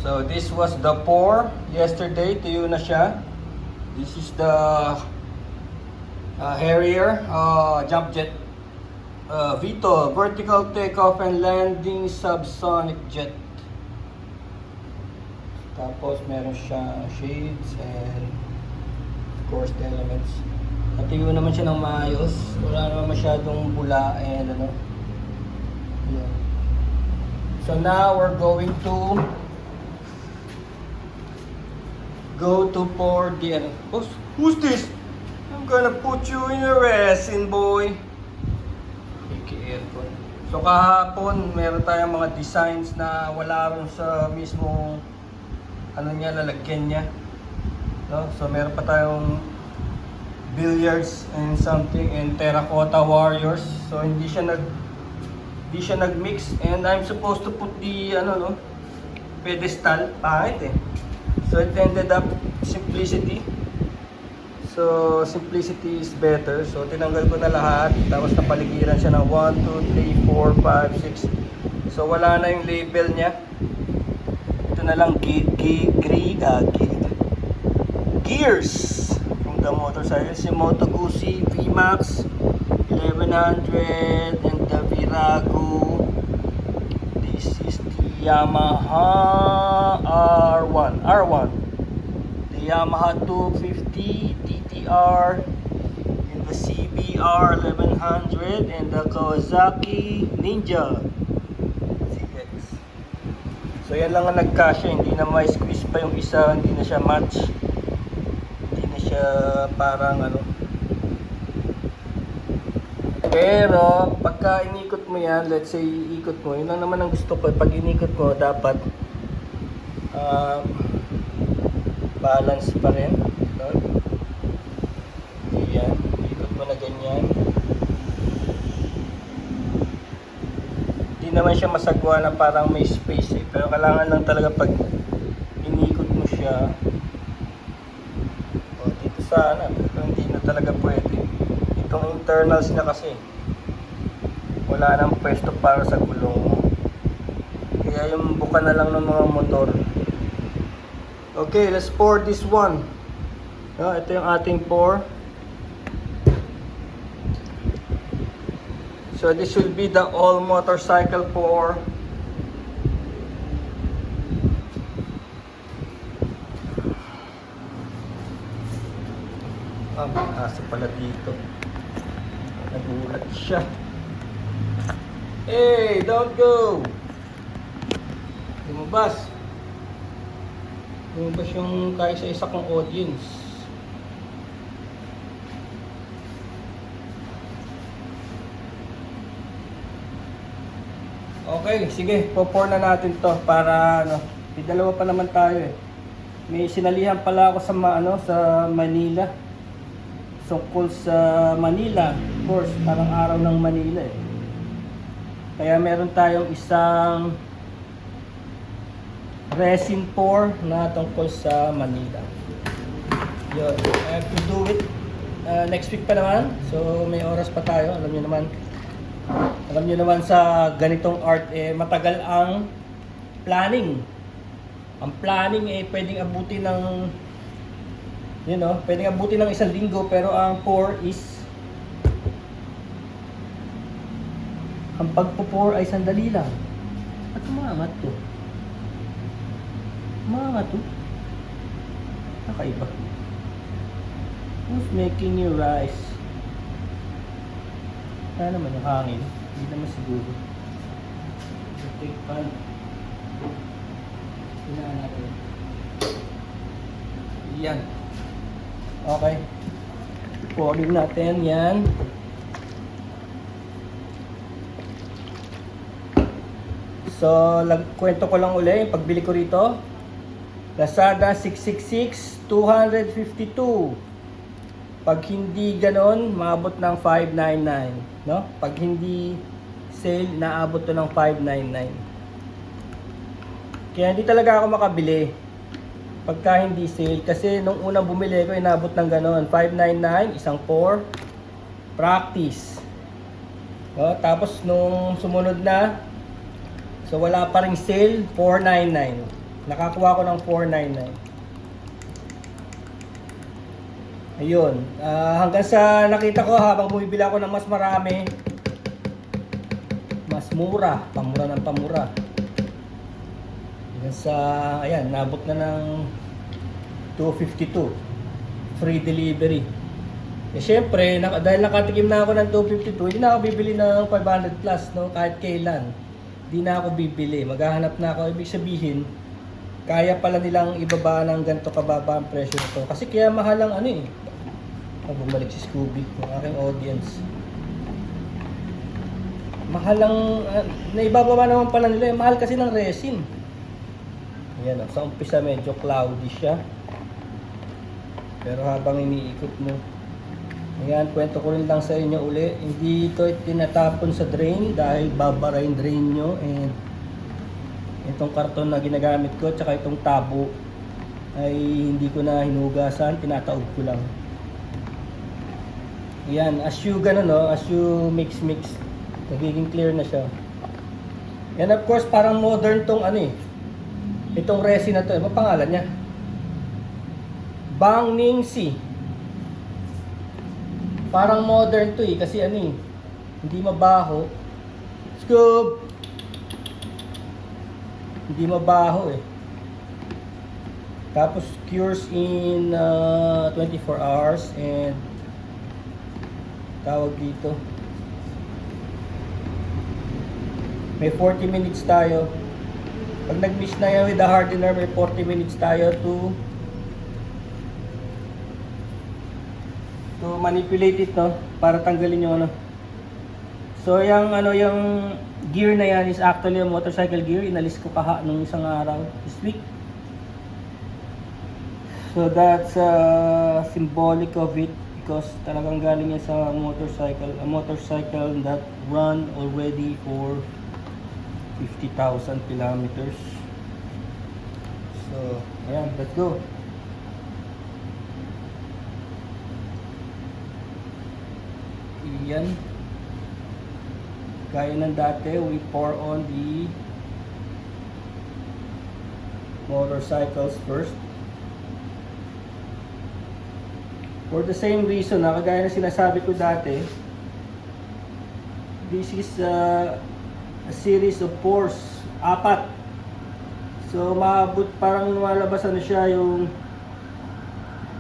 So this was the 4 yesterday, tuyo na siya. This is the Harrier jump jet VTOL, vertical takeoff and landing subsonic jet. Tapos meron siyang shades and of course the elements. Natuyo naman siya ng maayos, wala naman masyadong bula and ano. Yeah. So now we're going to go to for the who's this? I'm gonna put you in a resin, boy. Aircon. So kahapon meron tayong mga designs na wala rin sa mismo ano niya, lalagyan niya. No? So meron pa tayong billiards and something and terracotta warriors. So hindi siya nag-mix and I'm supposed to put the pedestal, pangit eh. So it ended up simplicity. So simplicity is better. So tinanggal ko na lahat. Tapos napaligiran siya ng 1, 2, 3, 4, 5, 6. So wala na yung label niya. Ito na lang gears from the motorcycle. Si Moto Guzzi VMAX 1100 and the Virago. This is the Yamaha R1, the Yamaha 250 DTR, and the CBR 1100, and the Kawasaki Ninja CX. So yan lang ang nagkasya, hindi na may squeeze pa yung isa, hindi na siya match, hindi na siya parang Pero pagka inikot mo yan, let's say iikot mo, yun lang naman ang gusto ko. Pag inikot mo, dapat balance pa rin. No? Yan, ikot mo na ganyan. Hindi naman siya masagwa na parang may space eh. Pero kailangan lang talaga pag inikot mo siya. O dito sana, pero hindi na talaga pwede. Itong internals na kasi wala nang pwesto para sa gulong mo. Kaya yung buka na lang ng mga motor. Okay, let's pour this one. Ito yung ating pour. So this will be the all motorcycle pour. May aso pala dito. Nagulat siya. Hey, don't go! Lumabas. Lumabas yung kaisa-isa kong audience. Okay, sige. Po-pour na natin to para may dalawa pa naman tayo eh. May sinalihan pala ako sa sa Manila. Tungkol sa Manila, of course, parang araw ng Manila eh. Kaya meron tayong isang resin pour na tungkol sa Manila. Yun, I have to do it next week pa naman. So may oras pa tayo. Alam niyo naman sa ganitong art eh matagal ang planning. Ang planning eh pwedeng abutin ng pwedeng abutin ng 1 linggo, pero ang pour is ang pagpo-pour ay sandali lang. At umangat to. Umangat to. Nakaiba. Who's making you rise? Ano naman yung hangin? Hindi naman siguro. Take pan. Hinaan natin. Yan. Okay. Pouring natin yan. So, kwento ko lang uli yung pagbili ko rito. Lazada 666, 252. Pag hindi ganon, maabot ng 599, no? Pag hindi sale, naabot to ng 599. Kaya hindi talaga ako makabili pagka hindi sale, kasi nung unang bumili ko inabot ng ganon 599, isang pour practice. Tapos nung sumunod na, so wala pa ring sale, 499. Nakakuha ko ng 499. Ayun. Hanggang sa nakita ko habang bumibili ako ng mas marami, mas mura. Pamura ng pamura. Hanggang sa, ayan, nabot na ng 252. Free delivery. Eh syempre, dahil nakatikim na ako ng 252, hindi na ako bibili ng 500 plus, no? Kahit kailan. Hindi na ako bibili. Maghahanap na ako. Ibig sabihin, kaya pala nilang ibaba ng ganito kababa ang presyo nito. Kasi kaya mahal ang ano eh. Bumalik si Scooby, ang aking audience. Mahal ang, naibababa naman pala nila. Mahal kasi ng resin. Ayan, sa umpisa medyo cloudy siya. Pero habang iniikot mo, ayan, kwento ko rin lang sa inyo uli. Hindi ito tinatapon sa drain dahil babara yung drain nyo. And itong karton na ginagamit ko, tsaka itong tabo ay hindi ko na hinugasan, tinataob ko lang. Ayan, as you gano'n, no? As you mix, nagiging clear na siya. And of course, parang modern tong ano eh. Itong resin na to, ano pangalan niya? Bang Ningxi. Parang modern to eh, kasi ano eh, hindi mabaho. Scoop! Hindi mabaho eh. Tapos cures in 24 hours and tawag dito. May 40 minutes tayo. Pag nag-mix na yan with the hardener, may 40 minutes tayo to manipulate it, no? Para tanggalin yung ano. So yung ano, yung gear na yan is actually a motorcycle gear. Inalis ko nung isang araw this week. So that's symbolic of it because talagang galing yan sa motorcycle. A motorcycle that run already for 50,000 kilometers. So ayan, let's go. Yan. Gaya ng dati, we pour on the motorcycles first. For the same reason, kagaya na sinasabi ko dati, this is a series of pours, 4. So maabot, parang lumalabas na siya yung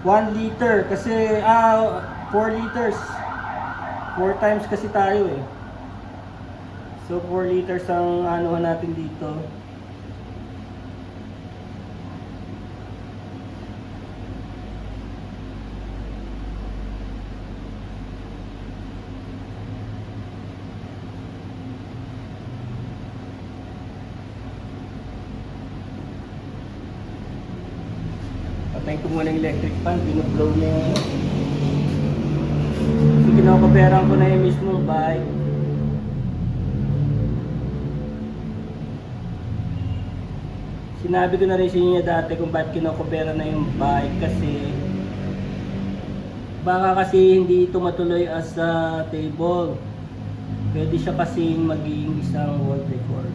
1 liter kasi 4 liters. 4 times kasi tayo eh. So 4 liters ang anuhan natin dito. Patayin ko muna yung electric fan, binublow niya yung ano. So kinakaperan ko na yung mismong bike. Sinabi ko na rin sa inyo dati kung bakit kinakopera na yung bike kasi baka kasi hindi ito matuloy as a table. Pwede siya kasing maging isang world record.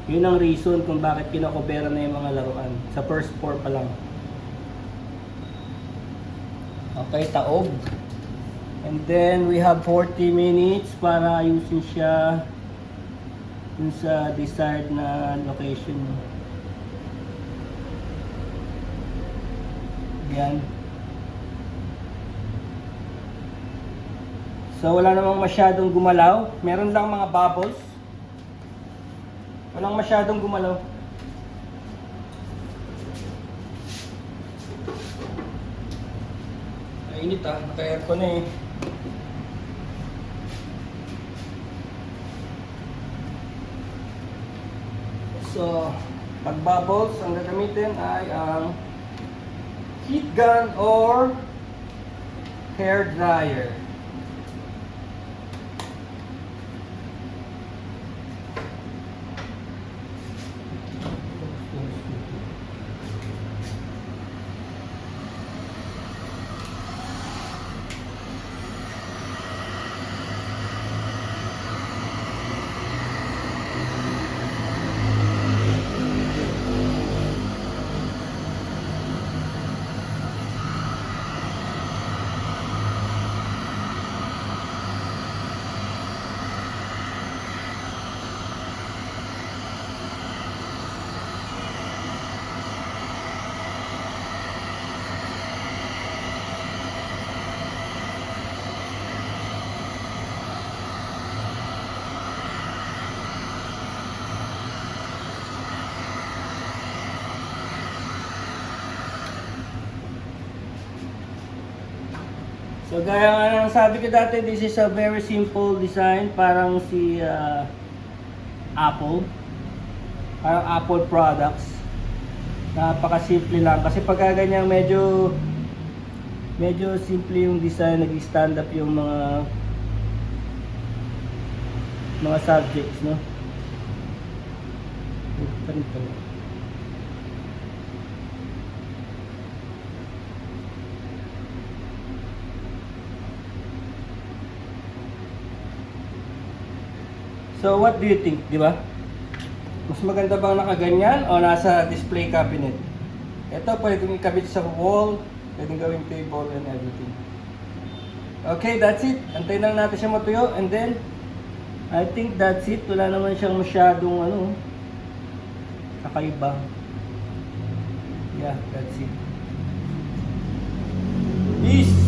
So yun ang reason kung bakit kinakopera na yung mga laruan. Sa first pour pa lang. Okay, taob. And then we have 40 minutes para ayusin siya dun sa desired na location. Yan. So wala namang masyadong gumalaw. Meron lang mga bubbles. Walang masyadong gumalaw. Init naka-aircon na eh. So, pag bubbles, ang gagamitin ay ang heat gun or hair dryer. So gaya nga ng sabi ko dati, this is a very simple design, parang si Apple. Parang Apple products. Napakasimple lang kasi pagka ganyan medyo simple yung design, nag-stand up yung mga subjects, no? So what do you think, di ba? Mas maganda bang nakaganyan o nasa display cabinet? Ito pwedeng ikabit sa wall, pwedeng gawing table and everything. Okay, that's it. Antayin lang natin siya matuyo and then I think that's it. Wala naman siyang masyadong kakaiba. Yeah, that's it. Peace!